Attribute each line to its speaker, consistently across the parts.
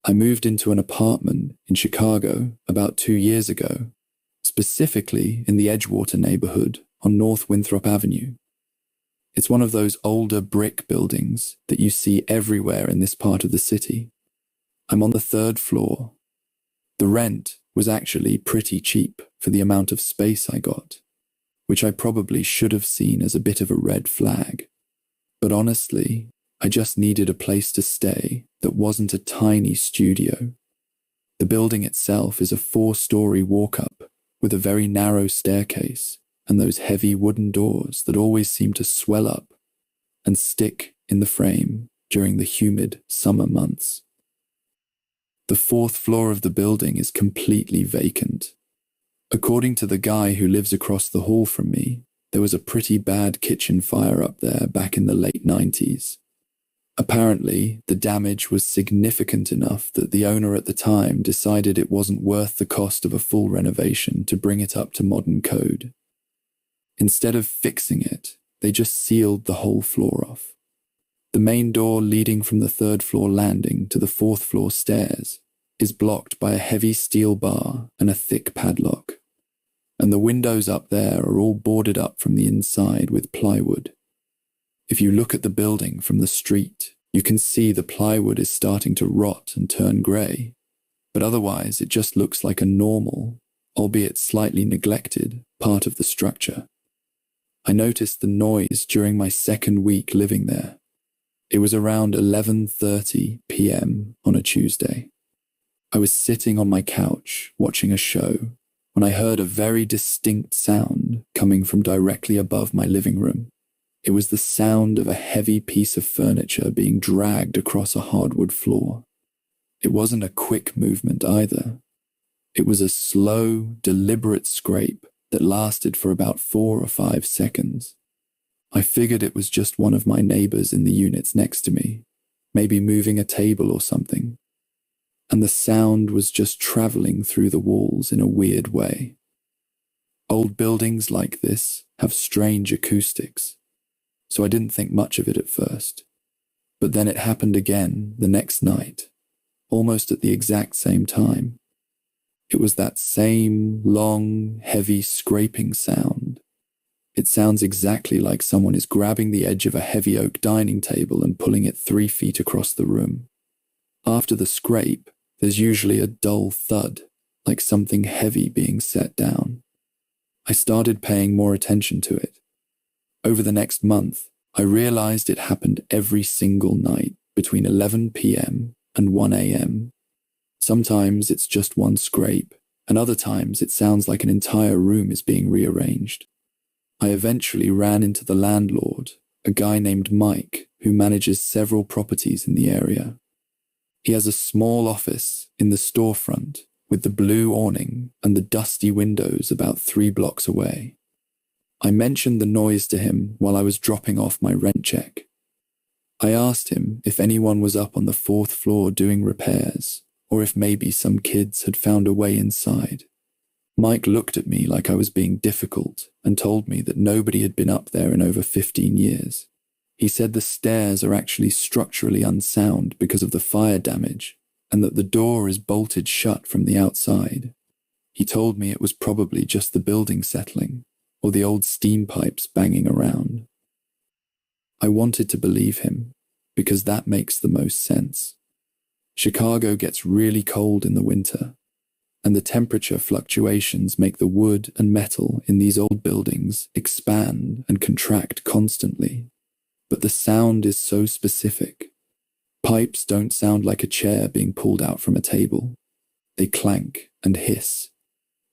Speaker 1: I moved into an apartment in Chicago about 2 years ago, specifically in the Edgewater neighborhood on North Winthrop Avenue. It's one of those older brick buildings that you see everywhere in this part of the city. I'm on the third floor. The rent was actually pretty cheap for the amount of space I got, which I probably should have seen as a bit of a red flag. But honestly, I just needed a place to stay that wasn't a tiny studio. The building itself is a 4-story walk-up with a very narrow staircase and those heavy wooden doors that always seem to swell up and stick in the frame during the humid summer months. The 4th floor of the building is completely vacant. According to the guy who lives across the hall from me, there was a pretty bad kitchen fire up there back in the late 90s. Apparently, the damage was significant enough that the owner at the time decided it wasn't worth the cost of a full renovation to bring it up to modern code. Instead of fixing it, they just sealed the whole floor off. The main door leading from the 3rd floor landing to the 4th floor stairs is blocked by a heavy steel bar and a thick padlock, and the windows up there are all boarded up from the inside with plywood. If you look at the building from the street, you can see the plywood is starting to rot and turn grey, but otherwise it just looks like a normal, albeit slightly neglected, part of the structure. I noticed the noise during my 2nd week living there. It was around 11:30 p.m. on a Tuesday. I was sitting on my couch watching a show when I heard a very distinct sound coming from directly above my living room. It was the sound of a heavy piece of furniture being dragged across a hardwood floor. It wasn't a quick movement either. It was a slow, deliberate scrape that lasted for about 4 or 5 seconds. I figured it was just one of my neighbors in the units next to me, maybe moving a table or something. And the sound was just traveling through the walls in a weird way. Old buildings like this have strange acoustics, so I didn't think much of it at first. But then it happened again the next night, almost at the exact same time. It was that same long, heavy scraping sound. It sounds exactly like someone is grabbing the edge of a heavy oak dining table and pulling it 3 feet across the room. After the scrape, there's usually a dull thud, like something heavy being set down. I started paying more attention to it. Over the next month, I realized it happened every single night between 11 p.m. and 1 a.m. Sometimes it's just one scrape, and other times it sounds like an entire room is being rearranged. I eventually ran into the landlord, a guy named Mike, who manages several properties in the area. He has a small office in the storefront with the blue awning and the dusty windows about 3 blocks away. I mentioned the noise to him while I was dropping off my rent check. I asked him if anyone was up on the 4th floor doing repairs, or if maybe some kids had found a way inside. Mike looked at me like I was being difficult and told me that nobody had been up there in over 15 years. He said the stairs are actually structurally unsound because of the fire damage, and that the door is bolted shut from the outside. He told me it was probably just the building settling, or the old steam pipes banging around. I wanted to believe him, because that makes the most sense. Chicago gets really cold in the winter, and the temperature fluctuations make the wood and metal in these old buildings expand and contract constantly. But the sound is so specific. Pipes don't sound like a chair being pulled out from a table. They clank and hiss.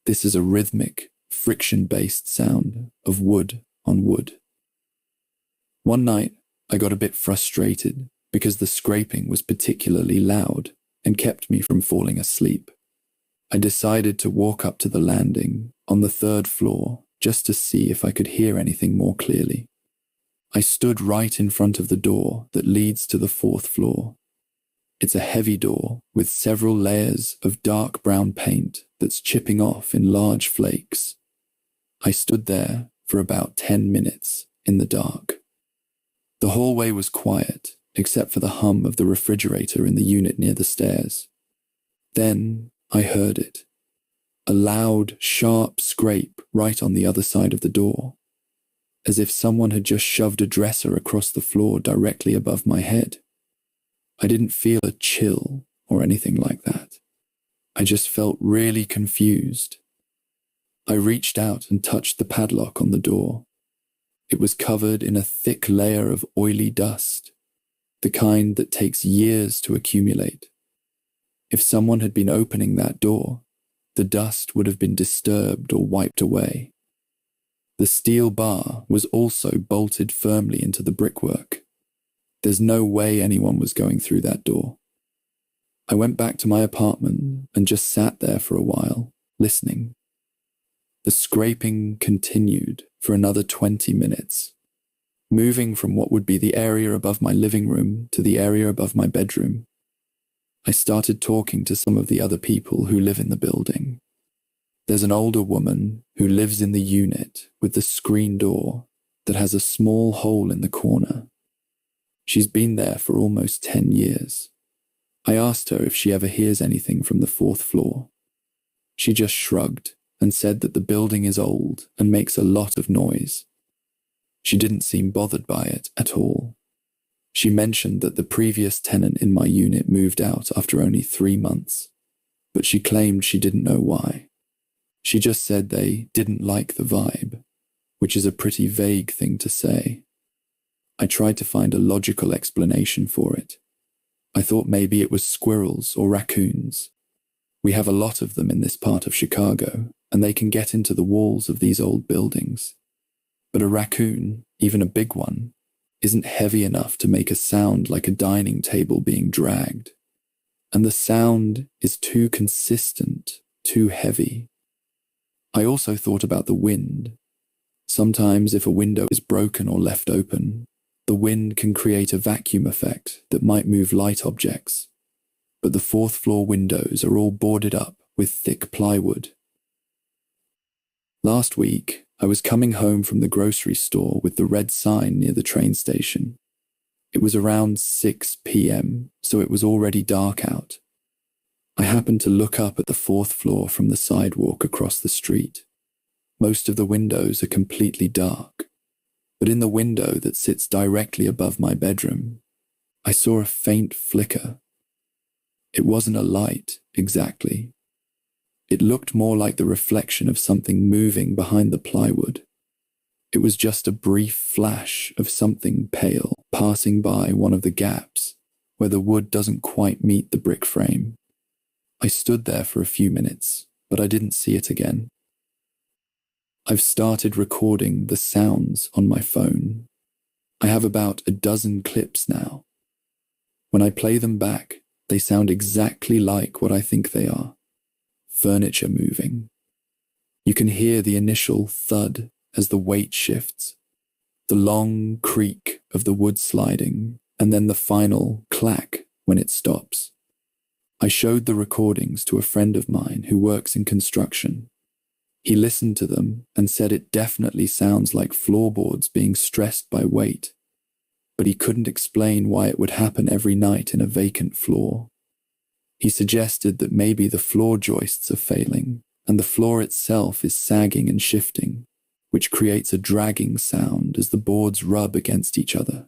Speaker 1: This is a rhythmic, friction-based sound of wood on wood. One night, I got a bit frustrated because the scraping was particularly loud and kept me from falling asleep. I decided to walk up to the landing on the 3rd floor just to see if I could hear anything more clearly. I stood right in front of the door that leads to the 4th floor. It's a heavy door with several layers of dark brown paint that's chipping off in large flakes. I stood there for about 10 minutes in the dark. The hallway was quiet, except for the hum of the refrigerator in the unit near the stairs. Then I heard it. A loud, sharp scrape right on the other side of the door, as if someone had just shoved a dresser across the floor directly above my head. I didn't feel a chill or anything like that. I just felt really confused. I reached out and touched the padlock on the door. It was covered in a thick layer of oily dust, the kind that takes years to accumulate. If someone had been opening that door, the dust would have been disturbed or wiped away. The steel bar was also bolted firmly into the brickwork. There's no way anyone was going through that door. I went back to my apartment and just sat there for a while, listening. The scraping continued for another 20 minutes, moving from what would be the area above my living room to the area above my bedroom. I started talking to some of the other people who live in the building. There's an older woman who lives in the unit with the screen door that has a small hole in the corner. She's been there for almost 10 years. I asked her if she ever hears anything from the 4th floor. She just shrugged and said that the building is old and makes a lot of noise. She didn't seem bothered by it at all. She mentioned that the previous tenant in my unit moved out after only 3 months, but she claimed she didn't know why. She just said they didn't like the vibe, which is a pretty vague thing to say. I tried to find a logical explanation for it. I thought maybe it was squirrels or raccoons. We have a lot of them in this part of Chicago, and they can get into the walls of these old buildings. But a raccoon, even a big one, isn't heavy enough to make a sound like a dining table being dragged. And the sound is too consistent, too heavy. I also thought about the wind. Sometimes if a window is broken or left open, the wind can create a vacuum effect that might move light objects. But the 4th floor windows are all boarded up with thick plywood. Last week, I was coming home from the grocery store with the red sign near the train station. It was around 6 p.m., so it was already dark out. I happened to look up at the 4th floor from the sidewalk across the street. Most of the windows are completely dark, but in the window that sits directly above my bedroom, I saw a faint flicker. It wasn't a light, exactly. It looked more like the reflection of something moving behind the plywood. It was just a brief flash of something pale passing by one of the gaps where the wood doesn't quite meet the brick frame. I stood there for a few minutes, but I didn't see it again. I've started recording the sounds on my phone. I have about a dozen clips now. When I play them back, they sound exactly like what I think they are. Furniture moving. You can hear the initial thud as the weight shifts, the long creak of the wood sliding, and then the final clack when it stops. I showed the recordings to a friend of mine who works in construction. He listened to them and said it definitely sounds like floorboards being stressed by weight, but he couldn't explain why it would happen every night in a vacant floor. He suggested that maybe the floor joists are failing and the floor itself is sagging and shifting, which creates a dragging sound as the boards rub against each other.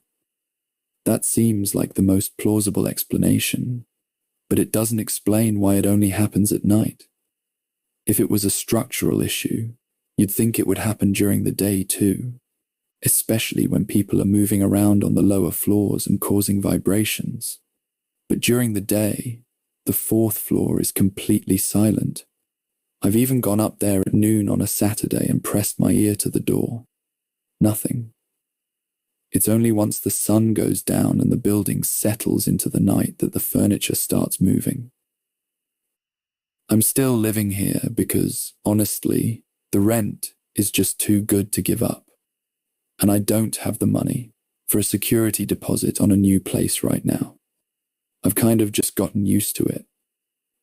Speaker 1: That seems like the most plausible explanation, but it doesn't explain why it only happens at night. If it was a structural issue, you'd think it would happen during the day too, especially when people are moving around on the lower floors and causing vibrations. But during the day, the 4th floor is completely silent. I've even gone up there at noon on a Saturday and pressed my ear to the door. Nothing. It's only once the sun goes down and the building settles into the night that the furniture starts moving. I'm still living here because, honestly, the rent is just too good to give up. And I don't have the money for a security deposit on a new place right now. I've kind of just gotten used to it.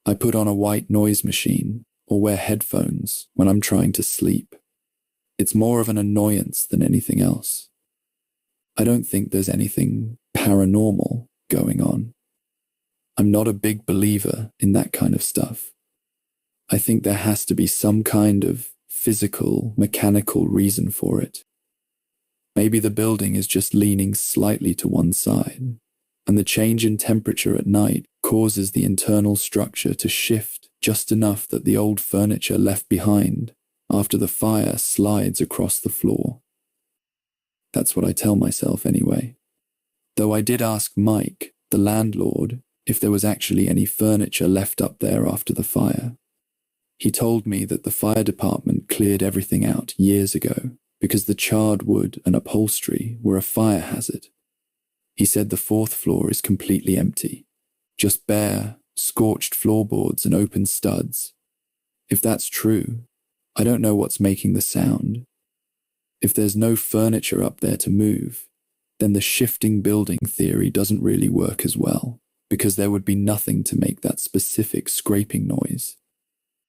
Speaker 1: I put on a white noise machine or wear headphones when I'm trying to sleep. It's more of an annoyance than anything else. I don't think there's anything paranormal going on. I'm not a big believer in that kind of stuff. I think there has to be some kind of physical, mechanical reason for it. Maybe the building is just leaning slightly to one side, and the change in temperature at night causes the internal structure to shift just enough that the old furniture left behind after the fire slides across the floor. That's what I tell myself anyway. Though I did ask Mike, the landlord, if there was actually any furniture left up there after the fire. He told me that the fire department cleared everything out years ago because the charred wood and upholstery were a fire hazard. He said the fourth floor is completely empty, just bare, scorched floorboards and open studs. If that's true, I don't know what's making the sound. If there's no furniture up there to move, then the shifting building theory doesn't really work as well, because there would be nothing to make that specific scraping noise.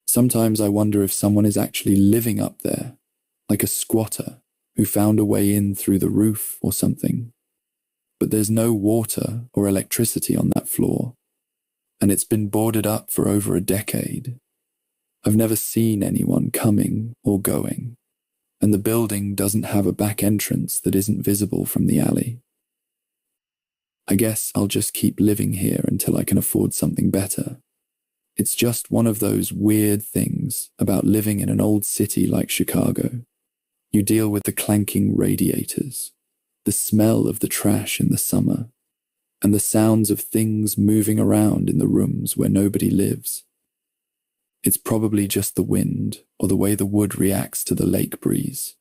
Speaker 1: Sometimes I wonder if someone is actually living up there, like a squatter who found a way in through the roof or something. But there's no water or electricity on that floor, and it's been boarded up for over a decade. I've never seen anyone coming or going, and the building doesn't have a back entrance that isn't visible from the alley. I guess I'll just keep living here until I can afford something better. It's just one of those weird things about living in an old city like Chicago. You deal with the clanking radiators, the smell of the trash in the summer, and the sounds of things moving around in the rooms where nobody lives. It's probably just the wind or the way the wood reacts to the lake breeze.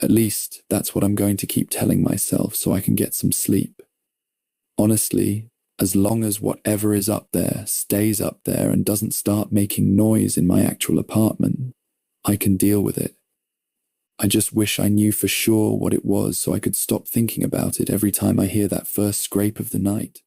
Speaker 1: At least that's what I'm going to keep telling myself so I can get some sleep. Honestly, as long as whatever is up there stays up there and doesn't start making noise in my actual apartment, I can deal with it. I just wish I knew for sure what it was so I could stop thinking about it every time I hear that first scrape of the night.